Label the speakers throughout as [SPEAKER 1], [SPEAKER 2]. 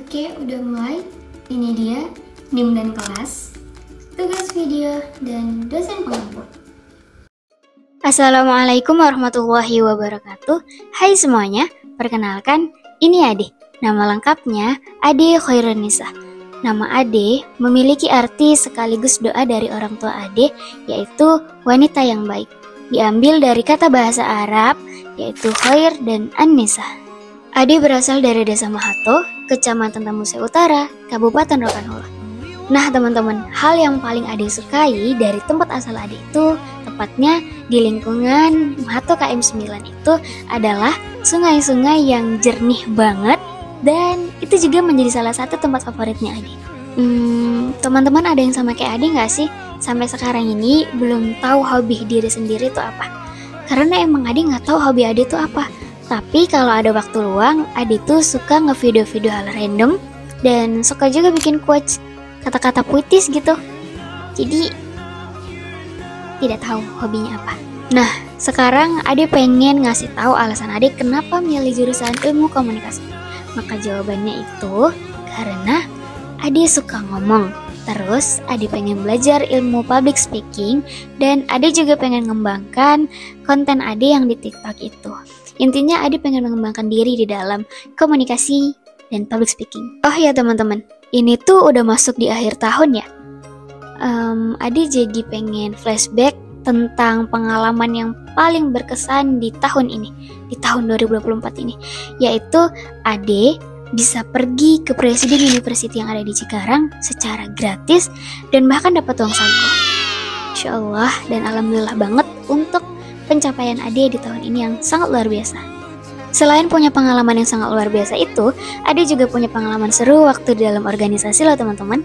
[SPEAKER 1] Oke, udah mulai. Ini dia NIM dan kelas, tugas video, dan dosen pengampu. Assalamualaikum warahmatullahi wabarakatuh. Hai semuanya, perkenalkan, ini Ade. Nama lengkapnya Ade Khairunisa. Nama Ade memiliki arti sekaligus doa dari orang tua Ade, yaitu wanita yang baik. Diambil dari kata bahasa Arab, yaitu khair dan an-nisa. Ade berasal dari Desa Mahato, Kecamatan Tamuse Utara, Kabupaten Rokan-Hulu. Nah teman-teman, hal yang paling Ade sukai dari tempat asal Ade itu, tepatnya di lingkungan Mahato KM 9 itu adalah sungai-sungai yang jernih banget, dan itu juga menjadi salah satu tempat favoritnya Ade. Teman-teman ada yang sama kayak Ade nggak sih? Sampai sekarang ini belum tahu hobi diri sendiri itu apa? Karena emang Ade nggak tahu hobi Ade itu apa. Tapi kalau ada waktu luang, Ade tuh suka nge-video-video hal random dan suka juga bikin quotes, kata-kata puitis gitu. Jadi tidak tahu hobinya apa. Nah, sekarang Ade pengen ngasih tahu alasan Ade kenapa milih jurusan ilmu komunikasi. Maka jawabannya itu karena Ade suka ngomong. Terus Ade pengen belajar ilmu public speaking, dan Ade juga pengen mengembangkan konten Ade yang di TikTok itu. Intinya Ade pengen mengembangkan diri di dalam komunikasi dan public speaking. Oh ya teman-teman, ini tuh udah masuk di akhir tahun ya. Ade jadi pengen flashback tentang pengalaman yang paling berkesan di tahun ini, di tahun 2024 ini, yaitu Ade bisa pergi ke Presiden University yang ada di Cikarang secara gratis dan bahkan dapat uang saku. Insya Allah dan alhamdulillah banget untuk pencapaian Ade di tahun ini yang sangat luar biasa. Selain punya pengalaman yang sangat luar biasa itu, Ade juga punya pengalaman seru waktu di dalam organisasi loh teman-teman.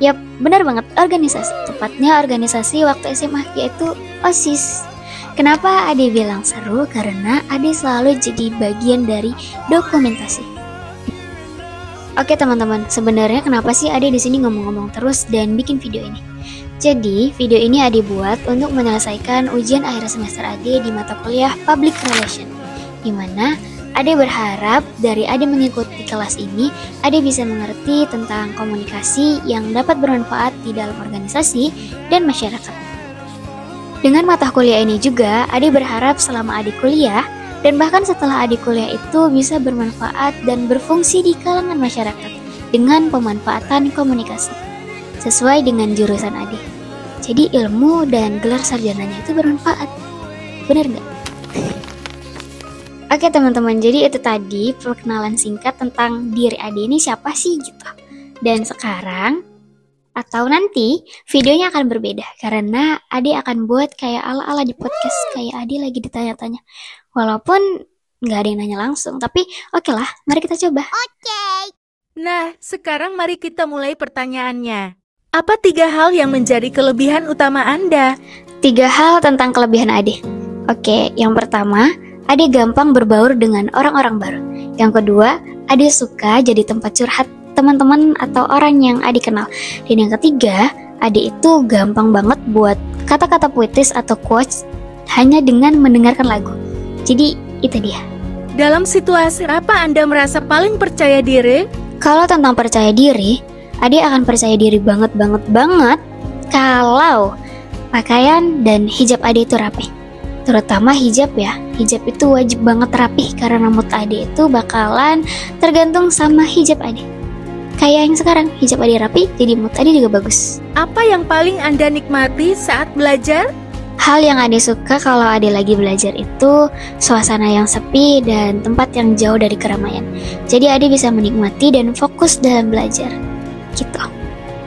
[SPEAKER 1] Yap, benar banget, organisasi. Tepatnya organisasi waktu SMA, yaitu OSIS. Kenapa Ade bilang seru? Karena Ade selalu jadi bagian dari dokumentasi. Oke teman-teman, sebenarnya kenapa sih Ade di sini ngomong-ngomong terus dan bikin video ini? Jadi, video ini Ade buat untuk menyelesaikan ujian akhir semester Ade di mata kuliah Public Relation, di mana Ade berharap dari Ade mengikuti kelas ini, Ade bisa mengerti tentang komunikasi yang dapat bermanfaat di dalam organisasi dan masyarakat. Dengan mata kuliah ini juga, Ade berharap selama Ade kuliah, dan bahkan setelah Ade kuliah itu bisa bermanfaat dan berfungsi di kalangan masyarakat dengan pemanfaatan komunikasi sesuai dengan jurusan Ade. Jadi ilmu dan gelar sarjananya itu bermanfaat. Bener gak? Oke teman-teman, jadi itu tadi perkenalan singkat tentang diri Ade ini siapa sih gitu. Dan sekarang atau nanti videonya akan berbeda karena Ade akan buat kayak ala-ala di podcast, kayak Ade lagi ditanya-tanya. Walaupun nggak ada yang nanya langsung, tapi oke lah, mari kita coba.
[SPEAKER 2] Oke. Nah, sekarang mari kita mulai pertanyaannya. Apa 3 hal yang menjadi kelebihan utama Anda?
[SPEAKER 1] 3 hal tentang kelebihan Ade. Oke, yang pertama, Ade gampang berbaur dengan orang-orang baru. Yang kedua, Ade suka jadi tempat curhat teman-teman atau orang yang Ade kenal. Dan yang ketiga, Ade itu gampang banget buat kata-kata puitis atau quotes hanya dengan mendengarkan lagu. Jadi, itu dia.
[SPEAKER 2] Dalam situasi apa Anda merasa paling percaya diri?
[SPEAKER 1] Kalau tentang percaya diri, Ade akan percaya diri banget kalau pakaian dan hijab Ade itu rapi. Terutama hijab ya. Hijab itu wajib banget rapi karena mood Ade itu bakalan tergantung sama hijab Ade. Kayak yang sekarang, hijab Ade rapi, jadi mood Ade juga bagus.
[SPEAKER 2] Apa yang paling Anda nikmati saat belajar?
[SPEAKER 1] Hal yang Ade suka kalau Ade lagi belajar itu suasana yang sepi dan tempat yang jauh dari keramaian. Jadi Ade bisa menikmati dan fokus dalam belajar. Gitu.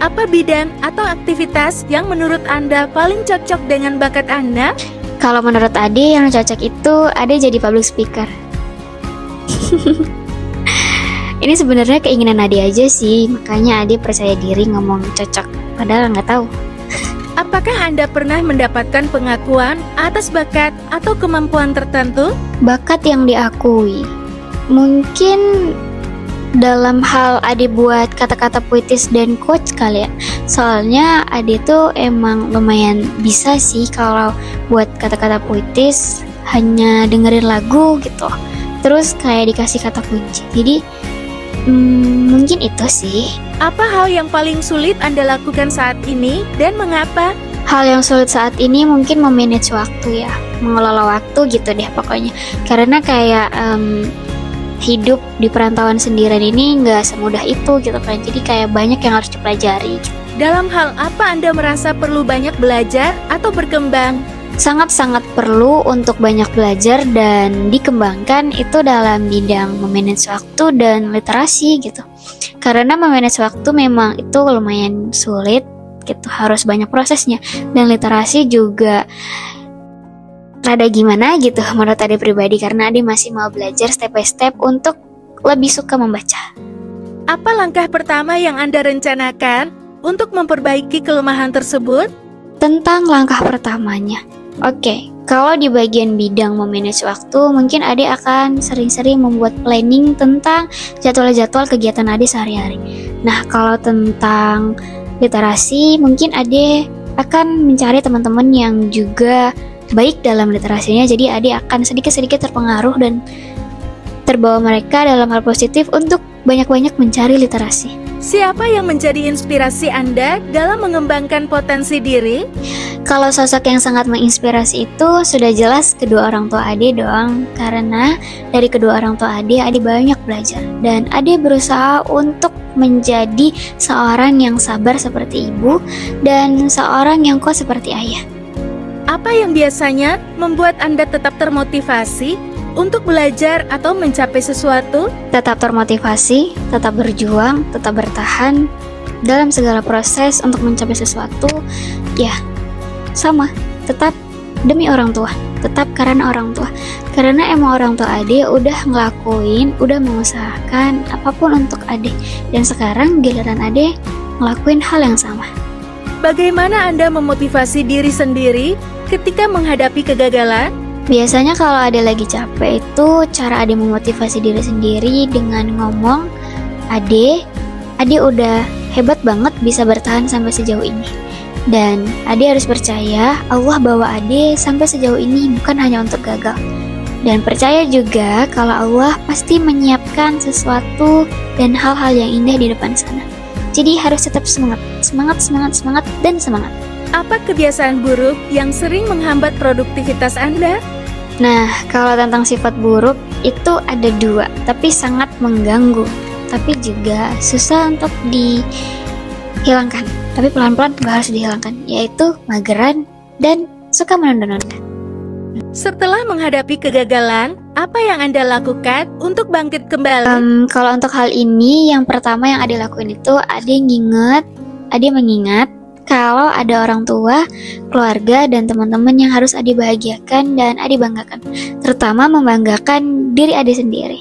[SPEAKER 2] Apa bidang atau aktivitas yang menurut Anda paling cocok dengan bakat Anda?
[SPEAKER 1] Kalau menurut Ade yang cocok itu Ade jadi public speaker. Ini sebenarnya keinginan Ade aja sih, makanya Ade percaya diri ngomong cocok, padahal nggak tahu.
[SPEAKER 2] Apakah Anda pernah mendapatkan pengakuan atas bakat atau kemampuan tertentu?
[SPEAKER 1] Bakat yang diakui, mungkin dalam hal Ade buat kata-kata puitis dan quotes kali ya. Soalnya Ade tuh emang lumayan bisa sih kalau buat kata-kata puitis, hanya dengerin lagu gitu, terus kayak dikasih kata kunci. Jadi Mungkin itu sih.
[SPEAKER 2] Apa hal yang paling sulit Anda lakukan saat ini dan mengapa?
[SPEAKER 1] Hal yang sulit saat ini mungkin memanage waktu ya, mengelola waktu gitu deh pokoknya. Karena kayak hidup di perantauan sendirian ini nggak semudah itu gitu kan. Jadi kayak banyak yang harus dipelajari.
[SPEAKER 2] Dalam hal apa Anda merasa perlu banyak belajar atau berkembang?
[SPEAKER 1] Sangat-sangat perlu untuk banyak belajar dan dikembangkan itu dalam bidang memanage waktu dan literasi gitu. Karena memanage waktu memang itu lumayan sulit gitu, harus banyak prosesnya. Dan literasi juga rada gimana gitu menurut Ade pribadi, karena Ade masih mau belajar step by step untuk lebih suka membaca.
[SPEAKER 2] Apa langkah pertama yang Anda rencanakan untuk memperbaiki kelemahan tersebut?
[SPEAKER 1] Tentang langkah pertamanya, oke, kalau di bagian bidang memanage waktu, mungkin Ade akan sering-sering membuat planning tentang jadwal-jadwal kegiatan Ade sehari-hari. Nah, kalau tentang literasi, mungkin Ade akan mencari teman-teman yang juga baik dalam literasinya, jadi Ade akan sedikit-sedikit terpengaruh dan terbawa mereka dalam hal positif untuk banyak-banyak mencari literasi.
[SPEAKER 2] Siapa yang menjadi inspirasi Anda dalam mengembangkan potensi diri?
[SPEAKER 1] Kalau sosok yang sangat menginspirasi itu sudah jelas kedua orang tua Ade dong. Karena dari kedua orang tua Ade banyak belajar. Dan Ade berusaha untuk menjadi seorang yang sabar seperti ibu dan seorang yang kuat seperti ayah.
[SPEAKER 2] Apa yang biasanya membuat Anda tetap termotivasi untuk belajar atau mencapai sesuatu?
[SPEAKER 1] Tetap termotivasi, tetap berjuang, tetap bertahan dalam segala proses untuk mencapai sesuatu. Ya, sama, tetap demi orang tua, tetap karena orang tua. Karena emang orang tua Ade udah ngelakuin, udah mengusahakan apapun untuk Ade. Dan sekarang giliran Ade ngelakuin hal yang sama.
[SPEAKER 2] Bagaimana Anda memotivasi diri sendiri ketika menghadapi kegagalan?
[SPEAKER 1] Biasanya kalau Ade lagi capek itu cara Ade memotivasi diri sendiri dengan ngomong, Ade udah hebat banget bisa bertahan sampai sejauh ini. Dan Ade harus percaya Allah bawa Ade sampai sejauh ini bukan hanya untuk gagal. Dan percaya juga kalau Allah pasti menyiapkan sesuatu dan hal-hal yang indah di depan sana. Jadi harus tetap semangat, dan semangat.
[SPEAKER 2] Apa kebiasaan buruk yang sering menghambat produktivitas Anda?
[SPEAKER 1] Nah, kalau tentang sifat buruk itu ada dua, tapi sangat mengganggu, tapi juga susah untuk dihilangkan. Tapi pelan-pelan juga harus dihilangkan, yaitu mageran dan suka menunda-nunda.
[SPEAKER 2] Setelah menghadapi kegagalan, apa yang Anda lakukan untuk bangkit kembali?
[SPEAKER 1] Kalau untuk hal ini, yang pertama yang Ade lakuin itu Ade mengingat kalau ada orang tua, keluarga, dan teman-teman yang harus Ade bahagiakan dan Ade banggakan. Terutama membanggakan diri Ade sendiri.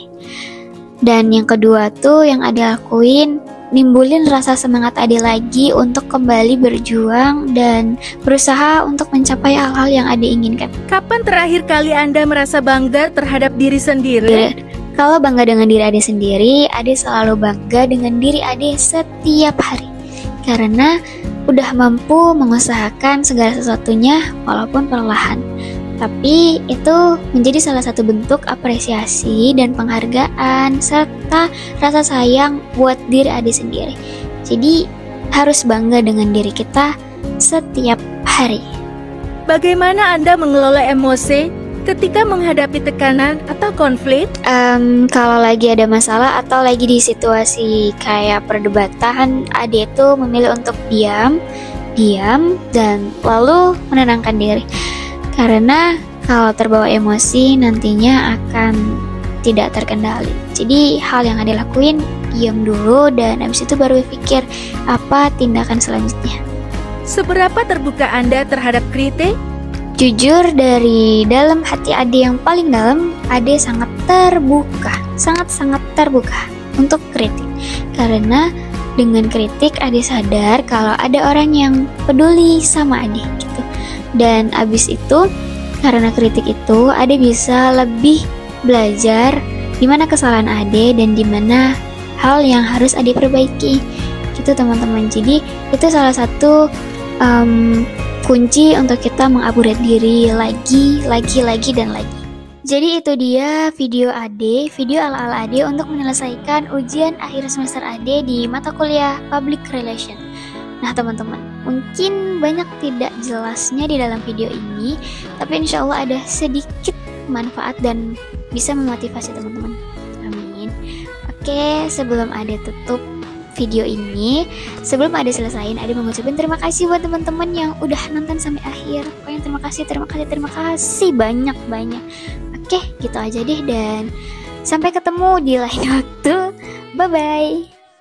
[SPEAKER 1] Dan yang kedua tuh yang Ade lakuin, nimbulin rasa semangat Ade lagi untuk kembali berjuang dan berusaha untuk mencapai hal-hal yang Ade inginkan.
[SPEAKER 2] Kapan terakhir kali Anda merasa bangga terhadap diri sendiri?
[SPEAKER 1] Kalau bangga dengan diri Ade sendiri, Ade selalu bangga dengan diri Ade setiap hari. Karena udah mampu mengusahakan segala sesuatunya walaupun perlahan. Tapi itu menjadi salah satu bentuk apresiasi dan penghargaan serta rasa sayang buat diri Ade sendiri. Jadi harus bangga dengan diri kita setiap hari.
[SPEAKER 2] Bagaimana Anda mengelola emosi ketika menghadapi tekanan atau konflik?
[SPEAKER 1] Kalau lagi ada masalah atau lagi di situasi kayak perdebatan, Ade itu memilih untuk diam dan lalu menenangkan diri. Karena kalau terbawa emosi nantinya akan tidak terkendali. Jadi hal yang Ade lakuin, diam dulu dan habis itu baru berpikir apa tindakan selanjutnya.
[SPEAKER 2] Seberapa terbuka Anda terhadap kritik?
[SPEAKER 1] Jujur dari dalam hati Ade yang paling dalam, Ade sangat terbuka untuk kritik. Karena dengan kritik Ade sadar kalau ada orang yang peduli sama Ade gitu. Dan abis itu, karena kritik itu, Ade bisa lebih belajar di mana kesalahan Ade dan di mana hal yang harus Ade perbaiki. Gitu teman-teman. Jadi itu salah satu kunci untuk kita mengupgrade diri lagi dan lagi. Jadi itu dia video Ade, video ala-ala Ade untuk menyelesaikan ujian akhir semester Ade di mata kuliah Public Relation. Nah teman-teman, mungkin banyak tidak jelasnya di dalam video ini, tapi insya Allah ada sedikit manfaat dan bisa memotivasi teman-teman. Amin. Oke, sebelum Ade tutup video ini, sebelum Ade selesain, Ade mengucapkan terima kasih buat teman-teman yang udah nonton sampai akhir. Pokoknya terima kasih banyak-banyak. Oke, gitu aja deh, dan sampai ketemu di lain waktu. Bye-bye.